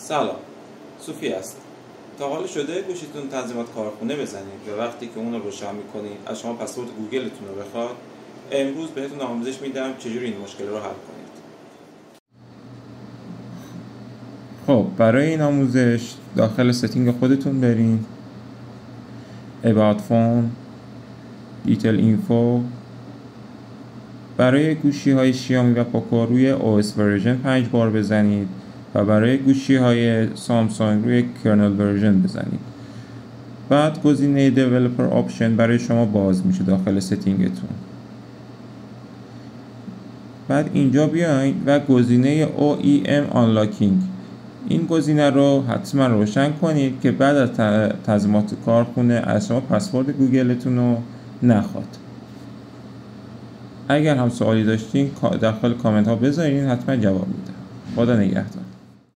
سلام، صوفی است. تا حالا شده گوشیتون تنظیمات کارخونه بزنید و وقتی که اون رو روشن میکنید از شما پسورد گوگلتون رو بخواد؟ امروز بهتون آموزش میدم چجوری این مشکل رو حل کنید. خب برای این آموزش داخل ستینگ خودتون برین، About Phone، Detail Info. برای گوشی های شیائومی و پوکو روی OS ورژن 5 بار بزنید و برای گوشی های سامسونگ روی کرنل ورژن بزنید. بعد گزینه Developer Option برای شما باز میشه داخل ستینگتون. بعد اینجا بیاین و گزینه OEM Unlocking، این گزینه رو حتما روشن کنید که بعد از تنظیمات کارخونه از شما پسورد گوگلتون رو نخواد. اگر هم سوالی داشتین داخل کامنت ها بذارین، حتما جواب میدم. خدا نگهدار.